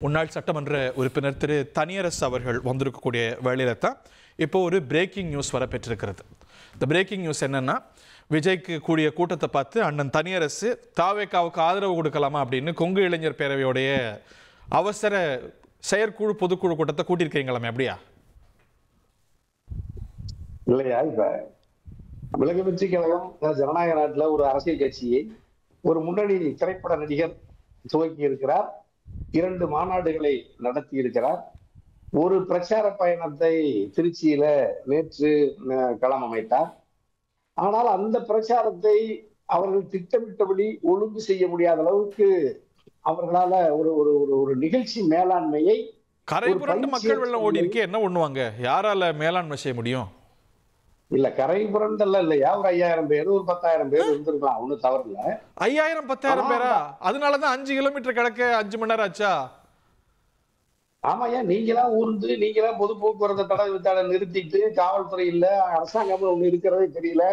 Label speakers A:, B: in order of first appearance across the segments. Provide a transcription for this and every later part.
A: முன்னாள் சட்டமன்ற உறுப்பினர் திரு தனியரசு அவர்கள் வந்திருக்கக்கூடிய வேளையில தான் இப்போ ஒரு பிரேக்கிங் நியூஸ் வர பெற்றிருக்கிறது. இந்த பிரேக்கிங் நியூஸ் என்னன்னா, விஜய்க்கு கூடிய கூட்டத்தை பார்த்து அண்ணன் தனியரசு தாவேகாவுக்கு ஆதரவு கொடுக்கலாமா அப்படின்னு கொங்கு இளைஞர் பேரவையுடைய அவசர செயற்குழு பொதுக்குழு கூட்டத்தை கூட்டியிருக்கீங்களாமே, அப்படியா?
B: இல்லையா? இப்ப மிளகு வெற்றி கழகம் ஜனநாயக நாட்டுல ஒரு அரசியல் கட்சியை ஒரு முன்னணி திரைப்பட நடிகர் துவக்கி இருக்கிறார். 2 மாநாடுகளை நடத்தி இருக்கிறார். ஒரு பிரச்சார பயணத்தை திருச்சியில நேற்று களம் அமைத்தார். ஆனால் அந்த பிரச்சாரத்தை அவர்கள் திட்டமிட்டபடி ஒழுங்கு செய்ய முடியாத அளவுக்கு அவர்களால ஒரு ஒரு ஒரு நிகழ்ச்சி மேலாண்மையை
A: கரை புரண்டு மக்கள் வெள்ளம் ஓடி இருக்கே, என்ன பண்ணுவாங்க? யாரால மேலாண்மை செய்ய முடியும்?
B: இல்ல, கரை புரண்டெல்லாம் இல்லையா, ஒரு 5000 பேர், ஒரு 10,000 பேர் இருந்திருக்கலாம், ஒன்னும் தவறு இல்ல.
A: 5000 10,000 பேரா? அதனாலதான் 5 கிலோமீட்டர் கிடக்க 5 மணி நேரம் ஆச்சா?
B: ஆமாயா, நீங்களாம் ஊர்ந்து நீங்களாம் பொது போக்குவரத்து தடை நிறுத்திட்டு காவல்துறை இல்ல, அரசாங்கம் ஒண்ணு இருக்கிறதே தெரியல.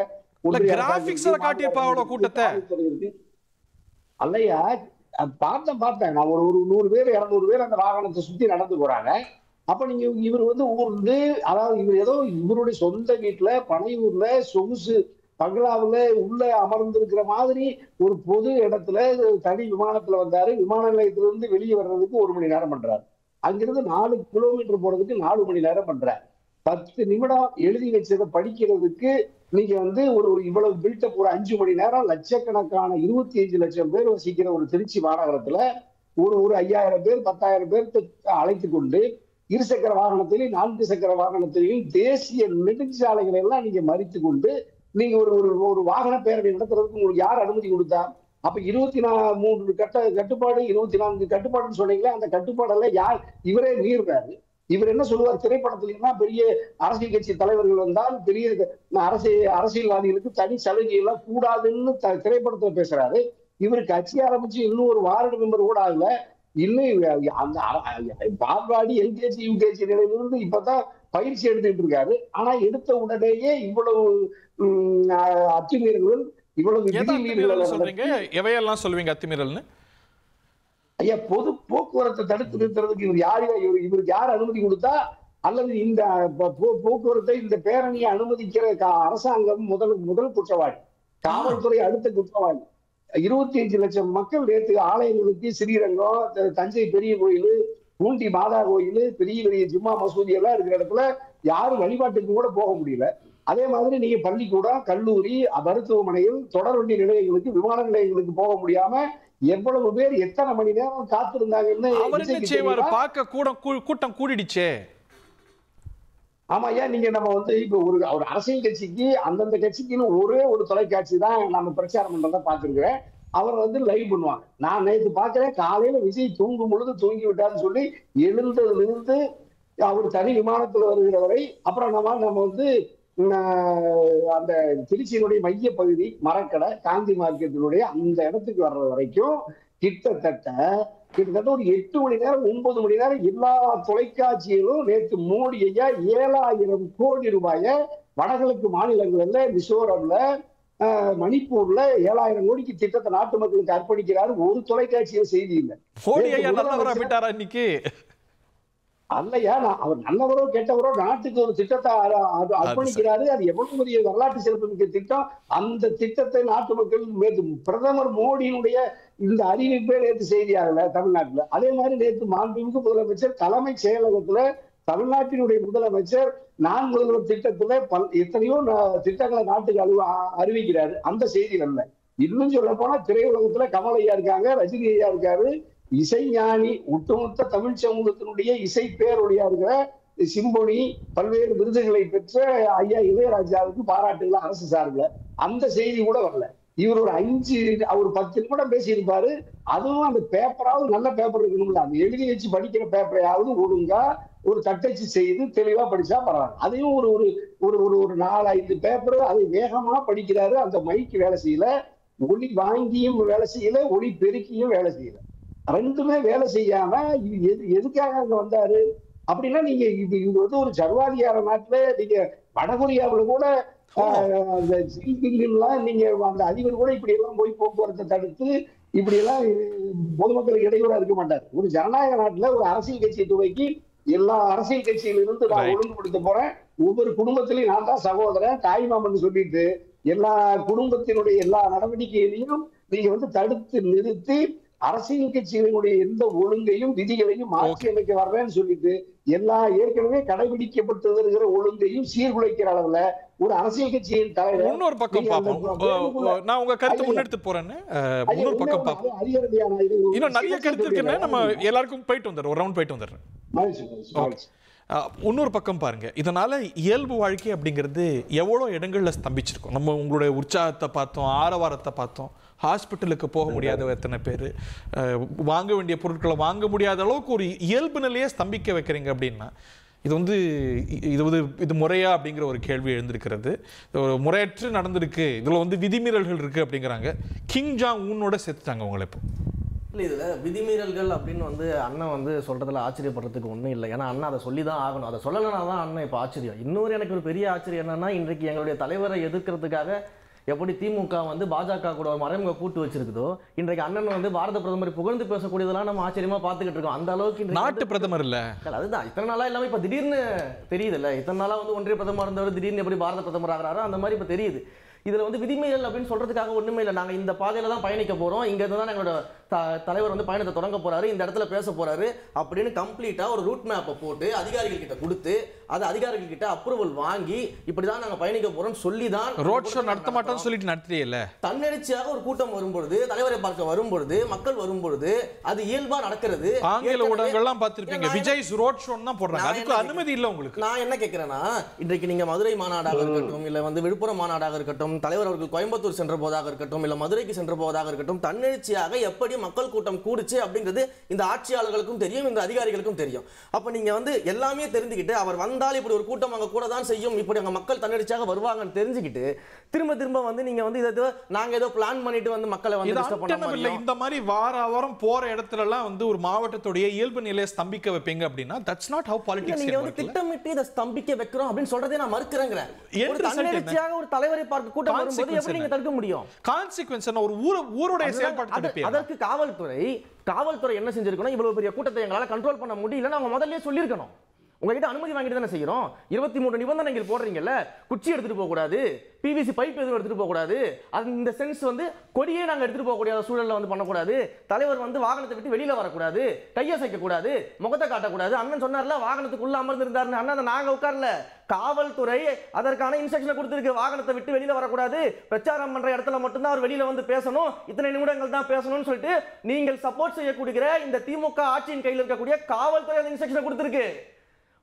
A: கிராபிக்ஸ்ல காட்டியப்பா அவ்வளவு கூட்டத்தை
B: அல்லையா? பார்த்தேன் நான். ஒரு 100 பேர் 200 பேர் அந்த வாகனத்தை சுத்தி நடந்து போறாங்க. அப்ப நீங்க இவர் ஊர்ந்து, அதாவது இவர் ஏதோ இவருடைய சொந்த வீட்டுல பனையூர்ல சொகுசு பங்களாவுல உள்ள அமர்ந்திருக்கிற மாதிரி ஒரு பொது இடத்துல தனி விமானத்துல வந்தாரு. விமான நிலையத்திலிருந்து வெளியே வர்றதுக்கு 1 மணி நேரம் பண்றாரு. அங்கிருந்து 4 கிலோமீட்டர் போறதுக்கு 4 மணி நேரம் பண்றாரு. 10 நிமிடம் எழுதி வச்சதை படிக்கிறதுக்கு நீங்க ஒரு இவ்வளவு பில்டப், ஒரு 5 மணி நேரம், லட்சக்கணக்கான 25 லட்சம் பேர் வசிக்கிற ஒரு திருச்சி மாநகரத்துல ஒரு 5000 பேர் 10,000 பேர் அழைத்து கொண்டு இருசக்கர வாகனத்திலையும் 4 சக்கர வாகனத்திலையும் தேசிய நெடுஞ்சாலைகளை எல்லாம் நீங்க மறித்து கொண்டு நீங்க ஒரு வாகன பேரணி நடத்துறதுக்கு உங்களுக்கு யார் அனுமதி கொடுத்தா? அப்ப 23 கட்டுப்பாடு 24 கட்டுப்பாடுன்னு சொன்னீங்களா, அந்த கட்டுப்பாடெல்லாம் யார்? இவரே மீறுறாரு. இவர் என்ன சொல்லுவார்? திரைப்படத்திலா பெரிய அரசியல் கட்சி தலைவர்கள் வந்தால் பெரிய அரசியல்வாதிகளுக்கு தனி சலுகை எல்லாம் கூடாதுன்னு திரைப்படத்துல பேசுறாரு. இவரு கட்சி ஆரம்பிச்சு இன்னும் ஒரு வார்டு மெம்பர் கூட ஆகல. இன்னும் அந்த பால்வாடி எல்கேஜி யூகேஜி நிலையிலிருந்து இப்பதான் பயிற்சி எடுத்துட்டு இருக்காரு. ஆனா எடுத்த உடனேயே இவ்வளவு அத்துமீறல்கள், இவ்வளவு
A: எவையெல்லாம் சொல்லுவீங்க அத்துமீறல்னு?
B: ஐயா, பொது போக்குவரத்தை தடுத்து நிறுத்துறதுக்கு இவருக்கு யார் அனுமதி கொடுத்தா? அல்லது இந்த போக்குவரத்தை, இந்த பேரணியை அனுமதிக்கிற அரசாங்கம் முதல் குற்றவாளி, காவல்துறை அடுத்த குற்றவாளி. 25 லட்சம் மக்கள் நேற்று ஆலயங்களுக்கு, ஸ்ரீரங்கம், தஞ்சை பெரிய கோயில், பூண்டி மாதா கோயில், பெரிய பெரிய ஜும்மா மசூதி எல்லாம் இருக்கிற இடத்துல யாரும் வழிபாட்டுக்கு கூட போக முடியல. அதே மாதிரி நீங்க பள்ளிக்கூடம், கல்லூரி, மருத்துவமனைகள், தொடர்வண்டி நிலையங்களுக்கு, விமான நிலையங்களுக்கு போக முடியாம எவ்வளவு பேர் எத்தனை மணி நேரம் காத்திருந்தாங்கன்னு
A: கூட்டம் கூடிடுச்சே.
B: ஆமா ஐயா, நீங்க நம்ம இப்ப ஒரு அரசியல் கட்சிக்கு அந்தந்த கட்சிக்குன்னு ஒரே ஒரு தொலைக்காட்சி தான் நம்ம பிரச்சாரம் பண்றதா பார்த்திருக்கிறேன். அவர் லைவ் பண்ணுவாங்க. நான் நேற்று பார்க்கிறேன், காலையில விஜய் தூங்கும் பொழுது தூங்கி விட்டாருன்னு சொல்லி எழுந்ததுல இருந்து அவர் தனி விமானத்துல வருகிற வரை, அப்புறம் நம்ம அந்த திருச்சியினுடைய மைய பகுதி மரக்கடை காந்தி மார்க்கெட்டினுடைய அந்த இடத்துக்கு வர்ற வரைக்கும் கிட்டத்தட்ட ஒரு 8 மணி நேரம் 9 மணி நேரம் எல்லா தொலைக்காட்சியிலும் நேற்று மோடி ஐயா 7000 கோடி ரூபாயை வடகிழக்கு மாநிலங்கள்ல, மிசோரம்ல, மணிப்பூர்ல 7000 கோடிக்கு திட்டத்தை நாட்டு மக்களுக்கு அர்ப்பணிக்கிறாரு. ஒரு தொலைக்காட்சியில் செய்தி இல்லை. அல்லையா, அவர் நல்லவரோ கெட்டவரோ நாட்டுக்கு ஒரு திட்டத்தை அர்ப்பணிக்கிறாரு. அது எவ்வளவு பெரிய வரலாற்று சிறப்புமிக்க திட்டம். அந்த திட்டத்தை நாட்டு மக்கள் பிரதமர் மோடியினுடைய இந்த அறிவிப்பே நேற்று செய்தியாகல தமிழ்நாட்டுல. அதே மாதிரி நேற்று மாண்புமிகு முதலமைச்சர் தலைமை செயலகத்துல தமிழ்நாட்டினுடைய முதலமைச்சர் நான் முதல்வர் திட்டத்துல எத்தனையோ திட்டங்களை நாட்டுக்கு அறிவிக்கிறாரு. அந்த செய்தி அல்ல. இன்னும் சொல்ல போனா திரையுலகத்துல கமல் ஐயா இருக்காங்க, ரஜினி ஐயா இருக்காரு, இசைஞானி, ஒட்டுமொத்த தமிழ் சமூகத்தினுடைய இசை பேரொழியா இருக்கிற சிம்பொனி, பல்வேறு விருதுகளை பெற்ற ஐயா இளையராஜாவுக்கு பாராட்டுகள் அரசு சார்பில். அந்த செய்தி கூட வரல. இவர் ஒரு 10 நிமிடம் பேசியிருப்பாரு. அதுவும் அந்த பேப்பராவது நல்ல பேப்பர் இருக்கணும்ல, அந்த எழுதி வச்சு படிக்கிற பேப்பரையாவது ஒழுங்கா ஒரு தட்டச்சு செய்து தெளிவா படிச்சா பரவாயில்ல. அதையும் ஒரு 4-5 பேப்பர் அதை வேகமா படிக்கிறாரு. அந்த மைக்கு வேலை செய்யல, ஒளி வாங்கியும் வேலை செய்யல, ஒளி பெருக்கியும் வேலை செய்யல. ரெண்டுமே வேலை செய்யாம எதுக்காக அங்க வந்தாரு அப்படின்னா, நீங்க இது ஒரு சர்வாதிகார நாட்டுல, நீங்க வடகொரியாவுல கூட அந்த நீங்க அந்த அதிபர் கூட இப்படி எல்லாம் போய் போக்குவரத்தை தடுத்து இப்படி எல்லாம் பொதுமக்களுக்கு இடையூறா இருக்க மாட்டார். ஒரு ஜனநாயக நாட்டுல ஒரு அரசியல் கட்சியை துவக்கி எல்லா அரசியல் கட்சியிலிருந்து நான் ஒழுங்குபடுத்த போறேன், ஒவ்வொரு குடும்பத்திலையும் நான் தான் சகோதரன் தாய்மாமன் சொல்லிட்டு எல்லா குடும்பத்தினுடைய எல்லா நடவடிக்கைகளையும் நீங்க தடுத்து நிறுத்தி அரசியல் கட்சிகளினுடைய எந்த ஒழுங்கையும் விதிகளையும் மாற்றி அமைக்க வர்றேன்னு சொல்லிட்டு எல்லா ஏற்கனவே கடைபிடிக்கப்பட்டு வருகிற ஒழுங்கையும் சீர்குலைக்கிற அளவுல ஒரு அரசியல் கட்சியின் தலைவர்.
A: இன்னொரு பக்கம் பார்ப்போம். நான் உங்க கருத்து முன்னெடுத்து போறேன்னு இன்னொரு பக்கம் பார்ப்போம். இன்னும் நிறைய கருத்து இருக்குன்னு நம்ம எல்லாருக்கும் போயிட்டு வந்துடுறோம், ஒரு ரவுண்ட் போயிட்டு வந்துடுறேன். இன்னொரு பக்கம் பாருங்க, இதனால இயல்பு வாழ்க்கை அப்படிங்கிறது எவ்வளோ இடங்கள்ல ஸ்தம்பிச்சிருக்கும். நம்ம உங்களுடைய உற்சாகத்தை பார்த்தோம், ஆரவாரத்தை பார்த்தோம், ஹாஸ்பிட்டலுக்கு போக முடியாத எத்தனை பேர், வாங்க வேண்டிய பொருட்களை வாங்க முடியாத அளவுக்கு ஒரு இயல்பு நிலையை ஸ்தம்பிக்க வைக்கிறீங்க அப்படின்னா இது முறையா அப்படிங்கிற ஒரு கேள்வி எழுந்திருக்கிறது. ஒரு முறையற்று நடந்திருக்கு, இதில் விதிமீறல்கள் இருக்கு அப்படிங்கிறாங்க. கிங் ஜாங் உன்னோட சேர்த்துட்டாங்க உங்களை. இப்போ
C: இல்லை, இதில் விதிமீறல்கள் அப்படின்னு அண்ணன் சொல்கிறதுல ஆச்சரியப்படுறதுக்கு ஒன்றும் இல்லை. ஏன்னா அண்ணன் அதை சொல்லி தான் ஆகணும். அதை சொல்லலைனா தான் அண்ணன் இப்போ ஆச்சரியம். இன்னொரு எனக்கு ஒரு பெரிய ஆச்சரியம் என்னன்னா, இன்றைக்கு எங்களுடைய தலைவரை எதிர்க்கிறதுக்காக எப்படி திமுக பாஜக கூட ஒரு மறைமுக கூட்டு வச்சிருக்குதோ, இன்றைக்கு அண்ணன் பாரத பிரதமர் புகழ்ந்து பேசக்கூடியதெல்லாம் நம்ம ஆச்சரியமா பார்த்துக்கிட்டு இருக்கோம். அந்த அளவுக்கு
A: நாட்டு பிரதமர் இல்ல,
C: அதுதான் இத்தனை நாளா எல்லாமே இப்போ திடீர்னு தெரியுது இல்லை. இத்தனை நாளா ஒன்றிய பிரதமர் இருந்தவர் திடீர்னு எப்படி பாரத பிரதமர் ஆகிறாரோ அந்த மாதிரி இப்போ தெரியுது. இதுல விதிமீறல் அப்படின்னு சொல்றதுக்காக ஒண்ணுமே இல்லை. நாங்க இந்த பாதையில தான் பயணிக்க போறோம், இங்க இருந்து தான் எங்களோட தலைவர் பயணத்தை தொடங்க போறாரு, இந்த இடத்துல பேச போறாரு அப்படின்னு கம்ப்ளீட்டா ஒரு ரூட் மேப்பை போட்டு அதிகாரிகள் கிட்ட கொடுத்து அது அதிகாரிகள் கிட்ட அப்ரூவல் வாங்கி இப்படிதான் நாங்க பயணிக்க போறோம் சொல்லி தான்
A: ரோட் ஷோ நடத்த மாட்டோம்னு சொல்லிட்டு நடத்தியல.
C: தன்னெழுச்சியாக ஒரு கூட்டம் வரும்பொழுது, தலைவரை பார்க்க வரும்பொழுது, மக்கள் வரும்பொழுது அது இயல்பா நடக்கிறது.
A: ஆங்கில ஊடகங்கள்லாம் பார்த்திருப்பீங்க, விஜய் ரோட் ஷோ தான் போடுறாங்க, அதுக்கு அனுமதி இல்ல உங்களுக்கு.
C: நான் என்ன கேட்கிறேன்னா, இன்றைக்கு நீங்க மதுரை மாநாடாக இருக்கட்டும், இல்ல விழுப்புரம் மாநாடாக இருக்கட்டும், தலைவர் அவர்கள் கோயம்புத்தூர் சென்ற போதாக இருக்கட்டும், இல்ல மதுரைக்கு சென்ற போதாக இருக்கட்டும், தன்னெழுச்சியாக எப்படி மக்கள் கூட்டம் கூடுச்சு அப்படிங்கிறது இந்த ஆட்சியாளர்களுக்கும் தெரியும், இந்த அதிகாரிகளுக்கும் தெரியும். அப்ப நீங்க எல்லாமே தெரிஞ்சுக்கிட்டு அவர் வந்தால் இப்படி ஒரு கூட்டம் அங்க கூட தான் செய்யும், இப்படி அங்க மக்கள் தன்னெழுச்சியாக வருவாங்கன்னு தெரிஞ்சுக்கிட்டு திரும்ப திரும்ப நீங்க இதை நாங்க ஏதோ பிளான் பண்ணிட்டு மக்களை டிஸ்டர்ப் பண்ண
A: இல்ல. இந்த மாதிரி வாரம் போற இடத்துல எல்லாம் ஒரு மாவட்டத்துடைய இயல்பு நிலையை ஸ்தம்பிக்க வைப்பீங்க அப்படின்னா that's not how politics.
C: நீங்க திட்டமிட்டு இதை ஸ்தம்பிக்க வைக்கிறோம் அப்படின்னு சொல்றதே நான் மறுக்கிறேங்கிறேன். தன்னெழுச்சியாக ஒரு தலைவரை பார்க்க கூட்டம் வரும்போது எப்படி நீங்க தடுக்க முடியும்?
A: கான்சிக்வென்ஸ் என்ன? ஒரு ஊருடைய செயல்பாடு தடுப்பீங்க.
C: அதற்கு காவல்துறை என்ன செஞ்சிருக்கணும்? இவ்வளவு பெரிய கூட்டத்தை எங்களால கண்ட்ரோல் பண்ண முடியலன்னு அவங்க முதல்லயே சொல்லியிருக்கணும். உங்ககிட்ட அனுமதி வாங்கிட்டு தானே செய்யறோம். 23 நிபந்தனைகள் போடுறீங்கல்ல, குச்சி எடுத்துட்டு போக கூடாது, பிவிசி பைப் எதுவும் எடுத்துட்டு போக கூடாது, அந்த சென்ஸ் கொடியே நாங்க எடுத்துட்டு போக கூடாத சூழல்ல பண்ணக்கூடாது, தலைவர் வாகனத்தை விட்டு வெளியில வரக்கூடாது, கையசைக்க கூடாது, முகத்தை காட்டக்கூடாது. அண்ணன் சொன்னார்ல வாகனத்துக்குள்ள அமர்ந்து இருந்தாருன்னு, அண்ணன் நாங்க உட்கார்ல, காவல்துறை அதற்கான இன்ஸ்ட்ரக்ஷன் கொடுத்திருக்கு. வாகனத்தை விட்டு வெளியில வரக்கூடாது, பிரச்சாரம் பண்ற இடத்துல மட்டும்தான் அவர் வெளியில பேசணும், இத்தனை நிமிடங்கள் தான் பேசணும்னு சொல்லிட்டு நீங்கள் சப்போர்ட் செய்யக்கூடிய இந்த திமுக ஆட்சியின் கையில் இருக்கக்கூடிய காவல்துறை அந்த இன்ஸ்ட்ரக்ஷன் கொடுத்திருக்கு.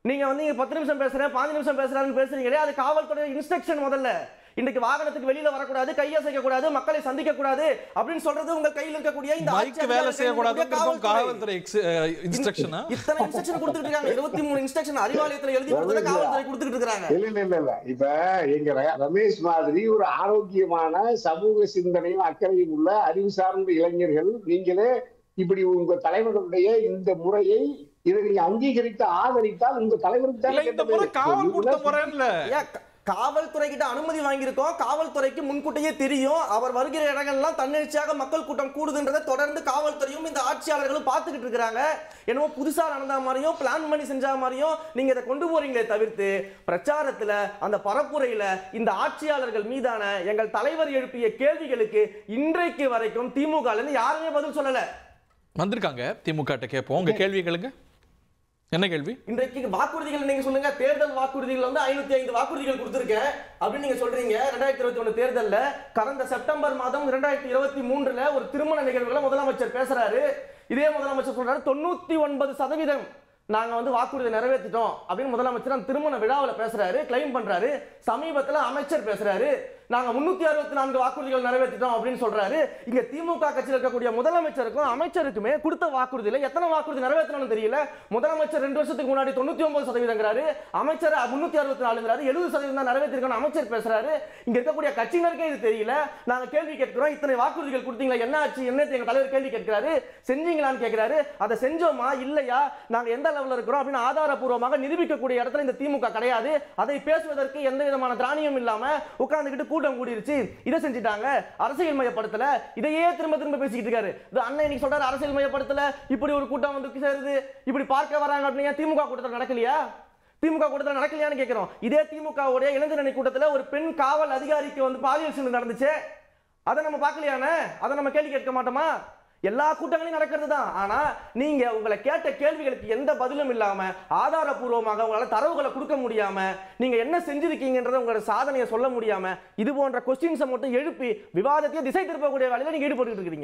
C: நீங்க 10 நிமிஷம் பேசுறேன் 5 நிமிஷம் பேசுறாருன்னு பேசுறீங்களே, அது காவல்துறை இன்ஸ்ட்ரக்ஷன். முதல்ல இன்னைக்கு வாகனத்துக்கு வெளியில வரக்கூடாது, கையசைக்க கூடாது, மக்களை சந்திக்க கூடாது அப்படின்னு சொல்றது உங்க கையில் இருக்கக்கூடிய இந்த
A: மைக் வேலை செய்ய கூடாது காவல்துறை இன்ஸ்ட்ரக்ஷன்.
C: இத்தனை இன்ஸ்ட்ரக்ஷன் கொடுத்துட்டு இருக்காங்க. 23 இன்ஸ்ட்ரக்ஷன் அறிவாலயத்துல எழுதி கொடுத்தத காவல்துறை கொடுத்துட்டு இருக்காங்க.
B: இல்ல இப்ப எங்க ரமேஷ் மாதிரி ஒரு ஆரோக்கியமான சமூக சிந்தனையும் அக்கறையும் உள்ள அறிவு சார்ந்த இளைஞர்கள் நீங்களே இப்படி உங்க தலைவர்களுடைய இந்த முறையை இதை நீங்க அங்கீகரித்து ஆதரித்தால் உங்க தலைவருக்கு
C: காவல்துறை கிட்ட அனுமதி வாங்கியிருக்கோம். காவல்துறைக்கு முன்கூட்டியே தெரியும் அவர் வருகிற இடங்கள்லாம் தன்னெழுச்சியாக மக்கள் கூட்டம் கூடுதுன்றதை தொடர்ந்து காவல்துறையும் இந்த ஆட்சியாளர்களும் பார்த்துக்கிட்டு இருக்கிறாங்க. என்னவோ புதுசா நடந்த மாதிரியும் பிளான் பண்ணி செஞ்ச மாதிரியும் நீங்க இதை கொண்டு போறீங்களே தவிர்த்து, பிரச்சாரத்துல அந்த பரப்புரையில இந்த ஆட்சியாளர்கள் மீதான எங்கள் தலைவர் எழுப்பிய கேள்விகளுக்கு இன்றைக்கு வரைக்கும் திமுக யாருமே பதில் சொல்லல.
A: வந்திருக்காங்க திமுக கேட்போம், உங்க கேள்விகளுங்க என்ன கேள்வி?
C: இன்றைக்கு வாக்குறுதிகள் நீங்க சொல்லுங்க. தேர்தல் வாக்குறுதிகள் 505 வாக்குறுதிகள் கொடுத்திருக்கேன் அப்படின்னு நீங்க சொல்றீங்க. 2021 தேர்தல்ல கடந்த செப்டம்பர் மாதம் 2023 ஒரு திருமண நிகழ்வுல முதலமைச்சர் பேசுறாரு. இதே முதலமைச்சர் சொல்றாரு 99% நாங்க வாக்குறுதி நிறைவேற்றிட்டோம் அப்படின்னு முதலமைச்சர் அந்த திருமண விழாவில் பேசுறாரு, கிளைம் பண்றாரு. சமீபத்தில் அமைச்சர் பேசுறாரு, நாங்க 364 வாக்குறுதிகள் நிறைவேற்றிட்டோம் அப்படின்னு சொல்றாரு. இங்க திமுக கட்சியில் இருக்கக்கூடிய முதலமைச்சருக்கும் அமைச்சருக்குமே கொடுத்த வாக்குறுதியில எத்தனை வாக்குறுதி நிறைவேற்றணும்னு தெரியல. முதலமைச்சர் 2 வருஷத்துக்கு முன்னாடி 99%, அமைச்சர் 364, 70% தான் நிறைவேற்றிருக்கணும் அமைச்சர் பேசுறாரு. இங்க இருக்கக்கூடிய கட்சியினருக்கே இது தெரியல. நாங்க கேள்வி கேட்கிறோம், இத்தனை வாக்குறுதிகள் கொடுத்தீங்களா, என்ன ஆச்சு, என்ன எங்க தலைவர் கேள்வி கேட்கிறாரு. செஞ்சீங்களான்னு கேட்கிறாரு. அதை செஞ்சோமா இல்லையா, நாங்க எந்த லெவல்ல இருக்கிறோம் அப்படின்னு ஆதாரபூர்வமாக நிரூபிக்கக்கூடிய இடத்துல இந்த திமுக கிடையாது. அதை பேசுவதற்கு எந்த விதமான திராணியும் இல்லாம உட்கார்ந்துகிட்டு கூட்டம் கூடிருச்சு, இதை செஞ்சுட்டாங்க, அரசியல் மயப்படுத்தல, இதையே திரும்ப திரும்ப பேசிக்கிட்டு இருக்காரு. இது அண்ணன் இன்னைக்கு சொல்றாரு அரசியல் மயப்படுத்தல, இப்படி ஒரு கூட்டம் வந்து சேருது, இப்படி பார்க்க வராங்க அப்படின்னா திமுக கூட்டத்தில் நடக்கலையா? திமுக கூட்டத்தில் நடக்கலையான்னு கேட்கிறோம். இதே திமுகவுடைய இளைஞரணி கூட்டத்தில் ஒரு பெண் காவல் அதிகாரிக்கு வந்து பாலியல் சீண்டல் நடந்துச்சு, அதை நம்ம பார்க்கலையானே? அதை நம்ம கேள்வி கேட்க மாட்டோமா? எல்லா கூட்டங்களையும் நடக்கிறது தான். ஆனா நீங்க உங்களை கேட்ட கேள்விகளுக்கு எந்த பதிலும் இல்லாம, ஆதாரபூர்வமாக உங்களால தரவுகளை கொடுக்க முடியாம, நீங்க என்ன செஞ்சிருக்கீங்கன்றத உங்களோட சாதனையை சொல்ல முடியாம, இது போன்ற கொஸ்டின்ஸை மட்டும் எழுப்பி விவாதத்தையே திசை திருப்பக்கூடிய வேலையில நீங்க ஈடுபட்டு இருக்கீங்க.